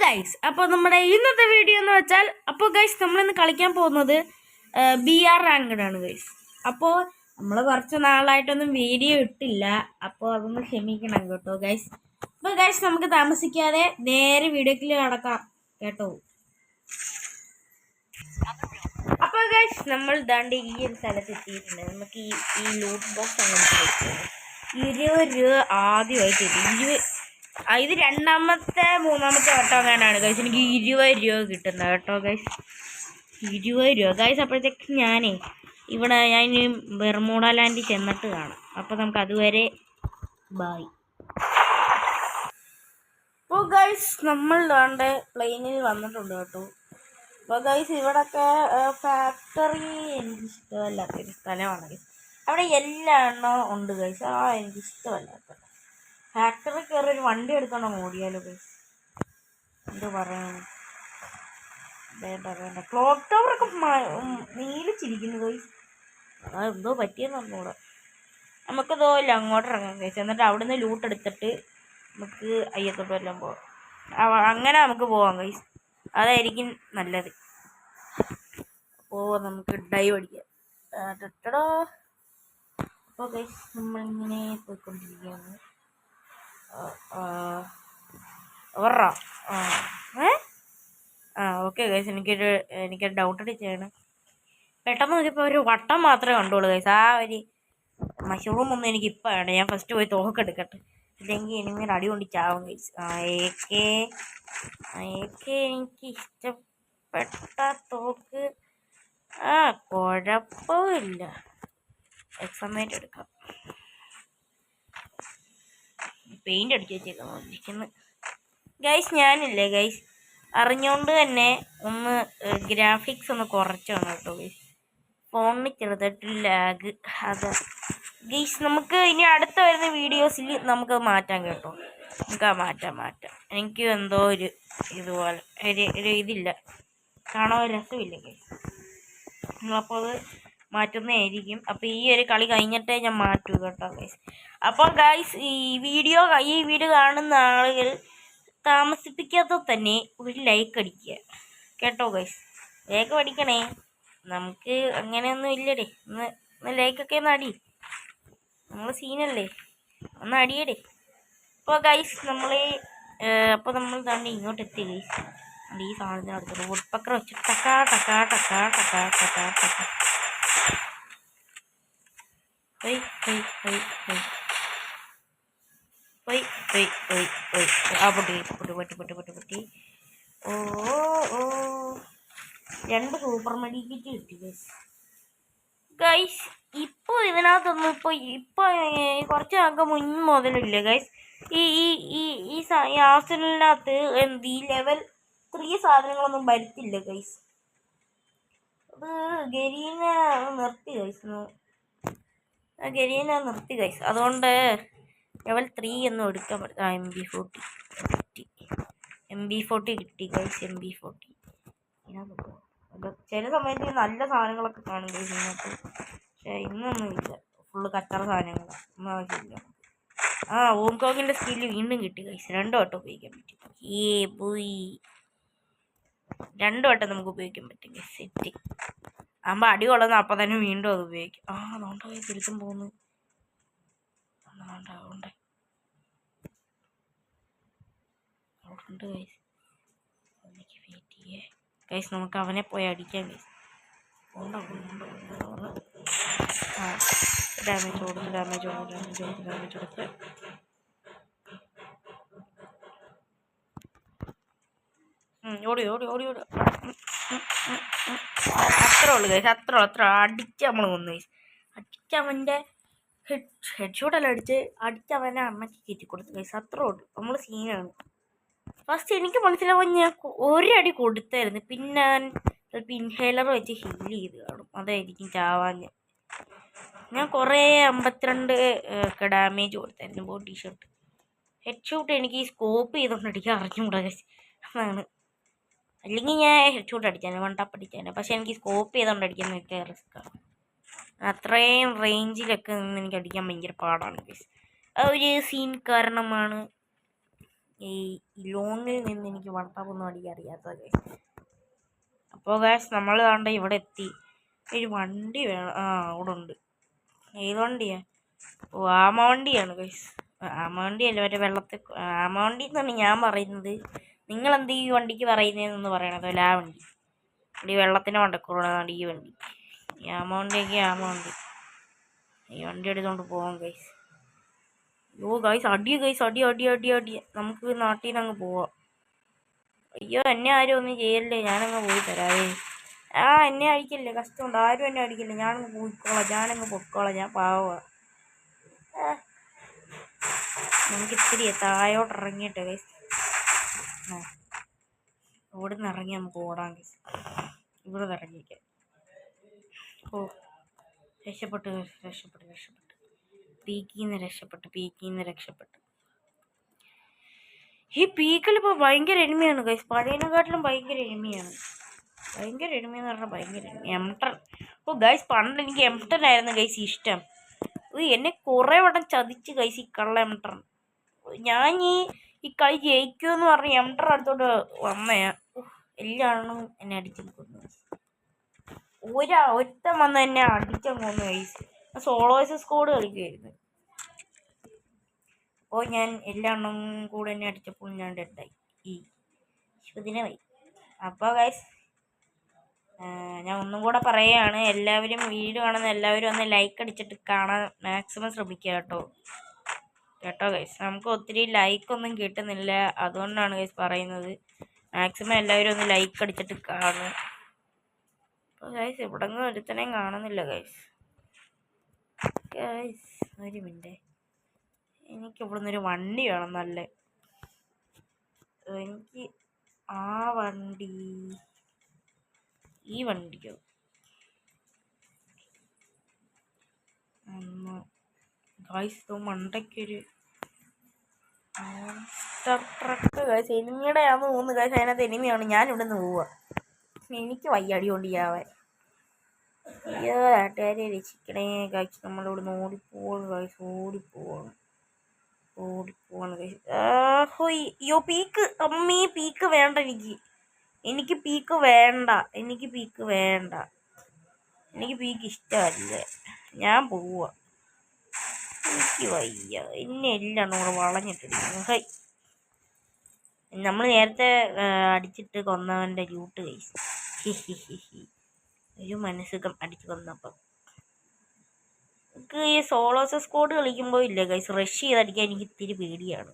Guys, അപ്പോൾ നമ്മുടെ ഇന്നത്തെ വീഡിയോ എന്ന് വെച്ചാൽ, അപ്പോൾ ഗൈസ് നമ്മളിന്ന് കളിക്കാൻ പോകുന്നത് BR റാങ്ക്ഡ് ആണ് ഗൈസ്. അപ്പോൾ നമ്മൾ കുറച്ച് നാളായിട്ടൊന്നും വീഡിയോ ഇട്ടില്ല, അപ്പോൾ അതൊന്ന് ക്ഷമിക്കണം കേട്ടോ ഗൈസ്. അപ്പോൾ ഗൈസ് നമുക്ക് താമസിക്കാതെ നേരെ വീഡിയോക്കിൽ കടക്കാം കേട്ടോ. അപ്പോൾ ഗൈസ് നമ്മൾ ദാണ്ട് ഈ ഒരു സ്ഥലത്ത് എത്തിയിട്ടുണ്ട്. നമുക്ക് ഈ ലൂട്ട് ബോക്സ് അങ്ങോട്ട് വെക്കാം. 20 രൂപ ആദ്യമായിട്ട് കിട്ടി. ഇത് മൂന്നാമത്തെ വട്ടം അങ്ങനെയാണ് ഗൈസ്. എനിക്ക് 20 രൂപ കിട്ടുന്നത് കേട്ടോ ഗൈസ്. 20 രൂപ ഗൈസ്. അപ്പോഴത്തേക്ക് ഞാൻ ബെർമുഡ ലാൻഡിൽ ചെന്നിട്ട് കാണാം. അപ്പോൾ നമുക്ക് അതുവരെ ബായ്. അപ്പോൾ ഗൈസ് നമ്മൾ ദാണ്ട് പ്ലെയിനിൽ വന്നിട്ടുണ്ട് കേട്ടോ. അപ്പോൾ ഗൈസ് ഇവിടൊക്കെ ഫാക്ടറി എനിക്കിഷ്ടമല്ലാത്തൊരു സ്ഥലമാണ് ഗൈസ്. അവിടെ എല്ലാ എണ്ണവും ഉണ്ട് ഗൈസ്. എനിക്കിഷ്ടമല്ലാത്ത ഫാക്ടറി കയറി ഒരു വണ്ടി എടുക്കണം ഓടിയാലോ ഗൈസ്. എന്താ പറയണം, വേണ്ട ക്ലോക്ക് ടവറൊക്കെ നീലിച്ചിരിക്കുന്നു ഗൈസ്. എന്തോ പറ്റിയെന്ന് പറഞ്ഞൂടെ. നമുക്കതോ ഇല്ല അങ്ങോട്ട് ഇറങ്ങാം ഗൈസ്. എന്നിട്ട് അവിടുന്ന് ലൂട്ട് എടുത്തിട്ട് നമുക്ക് അയ്യത്തോട്ട് വല്ലതും പോകാം. അങ്ങനെ നമുക്ക് പോവാം ഗൈസ്, അതായിരിക്കും നല്ലത്. അപ്പോൾ നമുക്ക് ഡൈവ് അടിക്കാം. അപ്പോൾ ഗൈസ് നമ്മളിങ്ങനെ പോയിക്കൊണ്ടിരിക്കുകയാണ്. ഓക്കെ ഗൈസ്, എനിക്കൊരു ഡൗട്ട് അടിച്ചാണ്. പെട്ടെന്ന് നോക്കിയപ്പോൾ ഒരു വട്ടം മാത്രമേ കണ്ടുള്ളൂ ഗൈസ്. ആ ഒരു മഷ്റൂം ഒന്നും എനിക്ക് ഇപ്പം വേണ്ട. ഞാൻ ഫസ്റ്റ് പോയി തോക്കെടുക്കട്ടെ, ഇല്ലെങ്കിൽ എനിക്കൊരു അടി കൊണ്ട് ചാവും ഗൈസ്. എനിക്ക് ഇഷ്ടപ്പെട്ട തോക്ക് കുഴപ്പമില്ല. എക്സാമേറ്റ് എടുക്കാം. പെയിൻ്റ് അടിച്ച് വെച്ചേക്കുന്നു ഗൈസ്. ഞാനില്ലേ ഗൈസ് അറിഞ്ഞുകൊണ്ട് തന്നെ ഒന്ന് ഗ്രാഫിക്സ് ഒന്ന് കുറച്ചാണ് കേട്ടോ ഗൈസ്. ഫോണിന് ചെറുതായിട്ട് ലാഗ്. അത് ഗൈസ് നമുക്ക് ഇനി അടുത്ത വരുന്ന വീഡിയോസിൽ നമുക്ക് മാറ്റാം കേട്ടോ. നമുക്ക് മാറ്റാം. എനിക്ക് എന്തോ ഒരു ഇതുപോലെ ഒരു ഇതില്ല, കാണാൻ രസമില്ല ഗൈസ്. നമ്മളപ്പോൾ അത് മാറ്റുന്നതായിരിക്കും. അപ്പോൾ ഈ ഒരു കളി കഴിഞ്ഞിട്ടേ ഞാൻ മാറ്റൂ കേട്ടോ ഗൈസ്. അപ്പോൾ ഗൈസ് ഈ വീഡിയോ കാണുന്ന ആളുകൾ താമസിപ്പിക്കാതെ തന്നെ ഒരു ലൈക്ക് അടിക്കുക കേട്ടോ ഗൈസ്. ലൈക്ക് അടിക്കണേ. നമുക്ക് അങ്ങനെയൊന്നും ഇല്ലടേ. ഒന്ന് ലൈക്കൊക്കെ ഒന്ന് അടി. നമ്മൾ സീനല്ലേ, ഒന്ന് അടിയടേ. അപ്പോൾ ഗൈസ് നമ്മൾ തന്നെ ഇങ്ങോട്ട് എത്തി ഗൈസ്. ഈ സാധനത്തിന് അടുത്തുള്ള വുഡ്പക്കർ വെച്ച് ടക്കാ പൊട്ടി. ഓ 2 സൂപ്പർ മെഡിക്കിറ്റ് കിട്ടി ഗൈസ്. ഇപ്പോൾ ഇതിനകത്തൊന്നും ഇപ്പോൾ കുറച്ച് നാൾക്ക് മുൻപ് മുതലില്ല ഗൈസ്. ഈ ആർസനലിനകത്ത് ഈ ലെവൽ 3 സാധനങ്ങളൊന്നും വരുത്തില്ല ഗൈസ്. അത് ഗരീന നിർത്തി ഗൈസ്. അതുകൊണ്ട് ലെവൽ 3 ഒന്നും എടുക്കാൻ പറ്റില്ല. MB40 കിട്ടി ഗൈസ്. MB40 ചില സമയത്ത് നല്ല സാധനങ്ങളൊക്കെ കാണും ഗൈസ് ഇതിനകത്ത്. പക്ഷേ ഇന്നൊന്നും ഇല്ല, ഫുള്ള് കച്ചറ സാധനങ്ങളാണ്. ഒന്നും ആവശ്യമില്ല. ഓംകോങ്ങിൻ്റെ സ്കില്ല് വീണ്ടും കിട്ടി ഗൈസ്. 2 വട്ടം ഉപയോഗിക്കാൻ പറ്റും. പോയി 2 വട്ടം നമുക്ക് ഉപയോഗിക്കാൻ പറ്റും ഗൈസ്. സെറ്റ് ആകുമ്പോൾ അടി കൊള്ളുന്ന അപ്പം തന്നെ വീണ്ടും അത് ഉപയോഗിക്കും. അതുകൊണ്ട് തിരിച്ചും പോകുന്നു. ഗൈസ് നമുക്ക് അവനെ പോയി അടിക്കാം ഗൈസ്. ഡാമേജ് കൊടുത്ത് ഓടി അത്രേ ഉള്ളു ഗൈസ്. അത്ര അടിച്ച് നമ്മൾ കൊന്നു ഗൈസ്. അടിച്ചവൻ്റെ ഹെഡ് ഷോട്ടെല്ലാം അടിച്ചവനെ അമ്മയ്ക്ക് കയറ്റി കൊടുത്തു ഗൈസ്. അത്രേ ഉള്ളു. നമ്മൾ സീനാണ്. ഫസ്റ്റ് എനിക്ക് മനസ്സിലാവാൻ ഞാൻ ഒരടി കൊടുത്തായിരുന്നു. പിന്നെ ഞാൻ ചിലപ്പോൾ ഇൻഹേലർ വെച്ച് ഹീൽ ചെയ്ത് കാണും. അതായിരിക്കും ചാവാൻ. ഞാൻ കുറേ 52 ഡാമേജ് കൊടുത്തായിരുന്നു ബോഡി ഷോട്ട്. ഹെഡ് ഷോട്ട് എനിക്ക് സ്കോപ്പ് ചെയ്തുകൊണ്ട് അടിക്കാൻ അറിഞ്ഞുകൂടാ ഗൈസ്. അതാണ്. അല്ലെങ്കിൽ ഞാൻ ഹെഡ് ഷോട്ട് അടിച്ചാണ്, 1 ടാപ്പ് അടിച്ചാണ്. പക്ഷെ എനിക്ക് സ്കോപ്പ് ചെയ്തുകൊണ്ട് അടിക്കുന്നതൊക്കെ റിസ്ക്കാണ്. അത്രയും റേഞ്ചിലൊക്കെ നിന്ന് എനിക്ക് അടിക്കാൻ ഭയങ്കര പാടാണ് ഗൈസ്. ആ ഒരു സീൻ കാരണമാണ് ഈ ലോങ്ങിൽ നിന്ന് എനിക്ക് വട്ടമൊന്നും അടിക്കാൻ അറിയാത്തത് ഗൈസ്. അപ്പോൾ ഗൈസ് നമ്മൾ കണ്ട ഇവിടെ എത്തി. ഒരു വണ്ടി വേണം. അവിടെ ഉണ്ട്. ഏത് വണ്ടിയാ? ഓ ആമ വണ്ടിയാണ് ഗൈസ്. ആമ വണ്ടിയല്ല, മറ്റേ വെള്ളത്തിൽ ആമ വണ്ടി എന്നാണ് ഞാൻ പറയുന്നത്. നിങ്ങളെന്ത് ഈ വണ്ടിക്ക് പറയുന്നതെന്ന് പറയണത്? ആ വണ്ടി ഈ വെള്ളത്തിൻ്റെ വണ്ടക്കൂടാണ് ഈ വണ്ടി. ഈ ആമ വണ്ടിയൊക്കെ ആമ വണ്ടി. ഈ വണ്ടി എടുത്തുകൊണ്ട് പോവാം ഗൈസ്. അയ്യോ ഗൈസ്, അടി ഗൈസ്, അടി അടി അടി അടി. നമുക്ക് നാട്ടിൽ നിന്ന് അങ്ങ് പോവാം. അയ്യോ എന്നെ ആരും ഒന്നും ചെയ്യല്ലേ, ഞാനങ്ങ് പോയി തരാവേ. എന്നെ അടിക്കല്ലേ, കഷ്ടമുണ്ട്. ആരും എന്നെ അടിക്കില്ല, ഞാനങ്ങ് പോയിക്കോളാം, ഞാനങ്ങ് പൊക്കോളാം, ഞാൻ പാവാ. നമുക്ക് ഇത്തിരി താഴോട്ട് ഇറങ്ങിയിട്ട് ഗൈസ്, ഇവിടെ നിന്ന് ഇറങ്ങി നമുക്ക് ഓടാം ഗൈസ്. ഇവിടെ നിന്ന് ഇറങ്ങിക്കാം. ഓ രക്ഷപ്പെട്ടു രക്ഷപ്പെട്ടു രക്ഷപ്പെട്ടു. പീക്കിന്ന് രക്ഷപ്പെട്ടു. ഈ പീക്കിലിപ്പോൾ ഭയങ്കര എനിമിയാണ് ഗൈസ്. പഴയതിനെക്കാട്ടിലും ഭയങ്കര എനിമിയാണ്. ഭയങ്കര എനിമിയെന്ന് പറഞ്ഞാൽ ഭയങ്കര എനിമി. M10. ഓ ഗൈസ്, പണ്ട് എനിക്ക് M10 ആയിരുന്നു ഗൈസ് ഇഷ്ടം. എന്നെ കുറേ വട്ടം ചതിച്ച് ഗൈസ് ഈ കള്ള M10. ഞാൻ ഈ കളി ജയിക്കുമെന്ന് പറഞ്ഞ് M10 അടുത്തോട്ട് വന്നയാ. എല്ലാവരും എന്നെ അടിച്ചിരിക്കുന്നു. ഒരുത്തൻ വന്ന് എന്നെ അടിച്ചങ്ങോന്ന് ഗൈസ്. സോളോസ് സ്ക്വാഡ് കളിക്കുമായിരുന്നു. അപ്പോൾ ഞാൻ എല്ലാവരും കൂടെ എന്നെ അടിച്ചപ്പോൾ ഞാൻ ഡെഡായി. ഈ ശുദിനമായി. അപ്പോൾ ഗൈസ് ഞാൻ ഒന്നും കൂടെ പറയുകയാണ്, എല്ലാവരും വീഡിയോ കാണുന്ന എല്ലാവരും ഒന്ന് ലൈക്ക് അടിച്ചിട്ട് കാണാൻ മാക്സിമം ശ്രമിക്കുക കേട്ടോ ഗൈസ്. നമുക്ക് ഒത്തിരി ലൈക്കൊന്നും കിട്ടുന്നില്ല, അതുകൊണ്ടാണ് ഗൈസ് പറയുന്നത്. മാക്സിമം എല്ലാവരും ഒന്ന് ലൈക്ക് അടിച്ചിട്ട് കാണുക. അപ്പോൾ ഗൈസ് ഇവിടെങ്ങും ഒരുത്തനെയും കാണുന്നില്ല ഗൈസ്. ഒരു മിനിറ്റ്, എനിക്ക് ഇവിടെ നിന്നൊരു വണ്ടി വേണം നല്ല. എനിക്ക് ആ വണ്ടി, ഈ വണ്ടിക്കോ ഗൈസ് മണ്ടയ്ക്കൊരു ട്രക്ക് ഗൈസ്. എനിമിയുടെയാന്ന് തോന്നുന്നു ഗൈസ്. അതിനകത്ത് എനിമിയാണ്. ഞാനിവിടെ നിന്ന് പോവുക. എനിക്ക് വയ്യാടി കൊണ്ട് ചെയ്യാവൻ. അയ്യോ നാട്ടുകാരെ രക്ഷിക്കണേ ഗൈസ്. നമ്മളിവിടെ നിന്ന് ഓടിപ്പോവാണ് ഗൈസ്. ഓടിപ്പോവാണ് ഗൈസ്. അയ്യോ പീക്ക്, അമ്മീ പീക്ക് വേണ്ട എനിക്ക് പീക്ക് വേണ്ട. എനിക്ക് പീക്ക് ഇഷ്ടമല്ല. ഞാൻ പോവാ. എനിക്ക് വയ്യ. എന്നെ എല്ലാം കൂടെ വളഞ്ഞിട്ടിരിക്കുന്നു. നമ്മൾ നേരത്തെ അടിച്ചിട്ട് കൊന്നവൻ്റെ ലൂട്ട് ഗൈസ്. ഒരു മനസ്സുഖം അടിച്ച് കൊന്നപ്പം. എനിക്ക് ഈ സോളോസ് സ്ക്വാഡ് കളിക്കുമ്പോൾ ഇല്ല ഗൈസ്, റഷ് ചെയ്തടിക്കാൻ എനിക്ക് ഇത്തിരി പേടിയാണ്.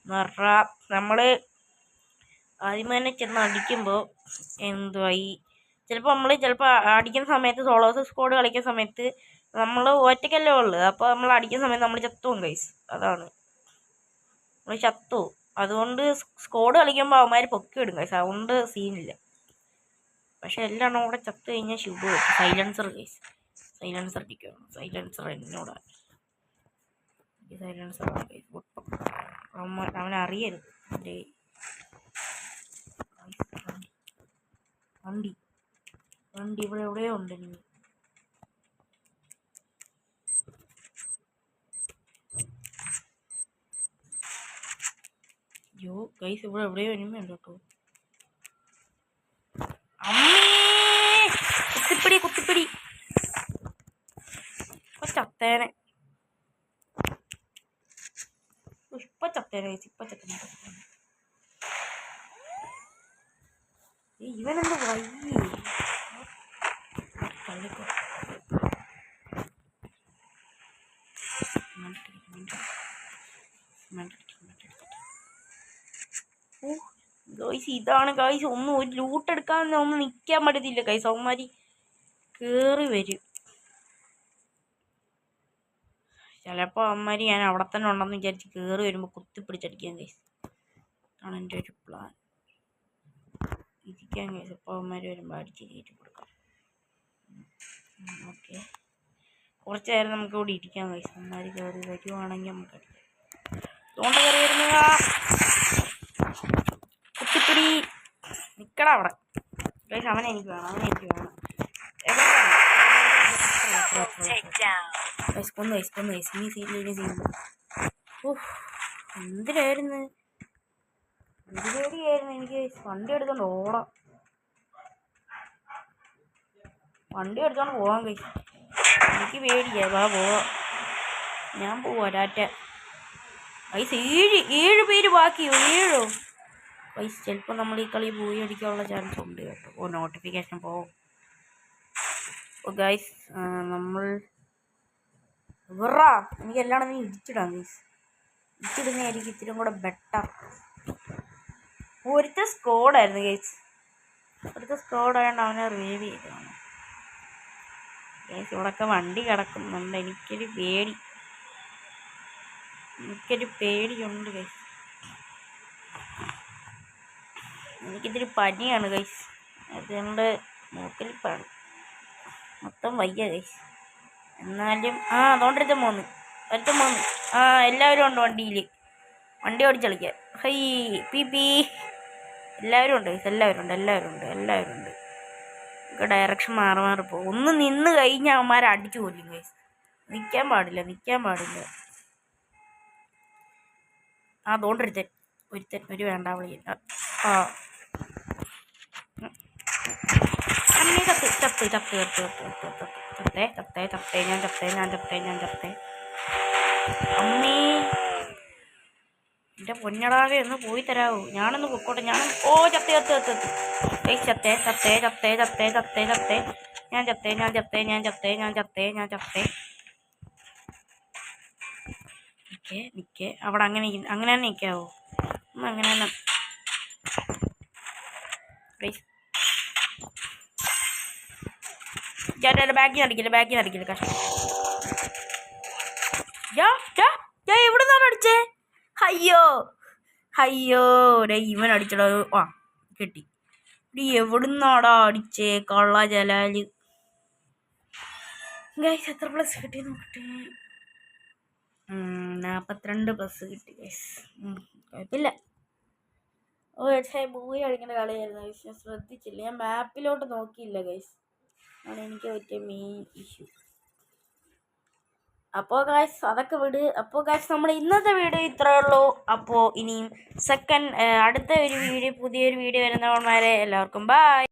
എന്ന് പറഞ്ഞാൽ നമ്മൾ ആദ്യം തന്നെ ചെന്ന് അടിക്കുമ്പോൾ എന്തുവാ ചിലപ്പോൾ അടിക്കുന്ന സമയത്ത്, സോളോസ് സ്ക്വാഡ് കളിക്കുന്ന സമയത്ത് നമ്മൾ ഒറ്റയ്ക്കല്ലേ ഉള്ളു. അപ്പോൾ നമ്മൾ അടിക്കുന്ന സമയത്ത് നമ്മൾ ചത്തുവും ഗൈസ്. അതാണ് നമ്മൾ ചത്തു. അതുകൊണ്ട് സ്ക്വാഡ് കളിക്കുമ്പോൾ അവന്മാർ പൊക്കി വിടും ഗൈസ്. അതുകൊണ്ട് സീനില്ല. പക്ഷെ എല്ലാം കൂടെ ചത്തു കഴിഞ്ഞാൽ ശുഭ സൈലൻസർ ഗൈസ്. സൈലൻസർ അടിക്കണം. സൈലൻസർ എന്നോടാണ്. സൈലൻസർ അവനറിയരുത്. എൻ്റെ വണ്ടി ഇവിടെ എവിടെയോ ഉണ്ട്. നീ അയ്യോ ഗൈസ്, ഇവിടെ എവിടെയോ എനിമയുണ്ട് കേട്ടോ. കുത്തിപ്പിടി ഇപ്പൊ ചത്തേനെ ഇവനെന്ത് വയ്യേ. ഗൈസ് ഇതാണ് ഗൈസ്. ഒരു ലൂട്ട് എടുക്കാൻ ഒന്നും നിൽക്കാൻ പറ്റത്തില്ല ഗൈസ്. അവന്മാര് കേറി വരും. ചിലപ്പോൾ അവന്മാര് ഞാൻ അവിടെ തന്നെ ഉണ്ടെന്ന് വിചാരിച്ച് കേറി വരുമ്പോൾ കുത്തിപ്പിടിച്ചടിക്കാൻ ഗൈസ്. അതാണ് എൻ്റെ ഒരു പ്ലാൻ. ഇരിക്കാൻ ഗൈസ്. അപ്പോൾ അവന്മാർ വരുമ്പോൾ അടിച്ച് കയറ്റി കൊടുക്കാം. ഓക്കെ, കുറച്ച് നേരം നമുക്ക് ഇവിടെ ഇരിക്കാം ഗൈസ്. അവന്മാർ കയറി വരുവാണെങ്കിൽ നമുക്ക് അടിക്കാം. തോണ്ട കയറി വരുന്ന കുത്തിപ്പിടി. നിൽക്കണം അവിടെ ഗൈസ്. അവനെ എനിക്ക് വേണം. കൊന്നു. എന്തിനായിരുന്നു പേടിയായിരുന്നു എനിക്ക്. വണ്ടി എടുത്തോണ്ട് ഓടാം, വണ്ടി എടുത്തോണ്ട് പോകാൻ കഴിയും. എനിക്ക് പേടിയാ. പോവാ, ഞാൻ പോവാ. ടാറ്റ ഗൈസ്. 7 പേര് ബാക്കിയോ? 7 ഗൈസ്. ചിലപ്പോൾ നമ്മൾ ഈ കളി പോയി അടിക്കാനുള്ള ചാൻസ് ഉണ്ട് കേട്ടോ. നോട്ടിഫിക്കേഷൻ പോവും. ഗൈസ് നമ്മൾ എനിക്ക് എല്ലാവരും നീ ഇടിച്ചിടാം ഗൈസ്. ഇടിച്ചിടുന്നതായിരിക്കും ഇത്തിരി കൂടെ ബെറ്റർ. ഒരുത്ത സ്കോഡായിരുന്നു ഗൈസ്. ഒരുത്ത സ്കോഡായതുകൊണ്ട് അവനെ റിവൈവ് ചെയ്തതാണ് ഗൈസ്. ഇവിടെയൊക്കെ വണ്ടി കിടക്കുന്നുണ്ട്. എനിക്കൊരു പേടിയുണ്ട് ഗൈസ്. എനിക്കിത്തിരി പനിയാണ് ഗൈസ്. അതുകൊണ്ട് മൂക്കലിപ്പാണ് മൊത്തം വയ്യ ഗൈസ്. എന്നാലും അതുകൊണ്ടൊരുത്തം പോന്ന്. എല്ലാവരും ഉണ്ട് വണ്ടിയിൽ. വണ്ടി ഓടിച്ച് കളിക്കാൻ. ഹൈ പി എല്ലാവരും ഉണ്ട് ഗൈസ്. എല്ലാവരും ഉണ്ട്. ഒക്കെ ഡയറക്ഷൻ മാറി പോകും. ഒന്ന് നിന്ന് കഴിഞ്ഞാൽ അവന്മാരെ അടിച്ചു കൊല്ലും ഗൈസ്. നിൽക്കാൻ പാടില്ല. അതുകൊണ്ടൊരുത്തൻ ഒരു വേണ്ട വിളി. അമ്മേ ചത്ത് ഞാൻ ചത്തേ. അമ്മേ എൻ്റെ പൊന്നടാകെ ഒന്ന് പോയി തരാവോ? ഞാനൊന്ന് പൊക്കോട്ടെ. ചത്തേ. ഞാൻ ചത്തേ. നിക്കേ അവിടെ അങ്ങനെ തന്നെ നിൽക്കാവോ? ഒന്ന് അങ്ങനെ തന്നെ ബാക്കി നടിക്കില്ല കഷ്ടം. എവിടെ നിന്നാണ് അടിച്ചേ? അയ്യോ ഇവൻ അടിച്ചടോ. കിട്ടി. എവിടുന്നാടാ അടിച്ചേ കള്ള ജലാല്? ഗൈസ് എത്ര പ്ലസ് കിട്ടി നോക്കട്ടെ. 42 പ്ലസ് കിട്ടി ഗൈസ്. കുഴപ്പമില്ല. മൂവി കളിക്കേണ്ട കളിയായിരുന്നു ഗൈസ്. ഞാൻ ശ്രദ്ധിച്ചില്ല. ഞാൻ മാപ്പിലോട്ട് നോക്കിയില്ല ഗൈസ്. ആണ് എനിക്ക് പറ്റിയ മെയിൻ ഇഷ്യൂ. അപ്പോൾ ഗൈസ് അതൊക്കെ വിട്. അപ്പോൾ ഗൈസ് നമ്മുടെ ഇന്നത്തെ വീഡിയോ ഇത്രയേ ഉള്ളൂ. അപ്പോൾ ഇനിയും അടുത്ത ഒരു വീഡിയോ, പുതിയൊരു വീഡിയോ വരുന്നവന്മാരെ എല്ലാവർക്കും ബൈ.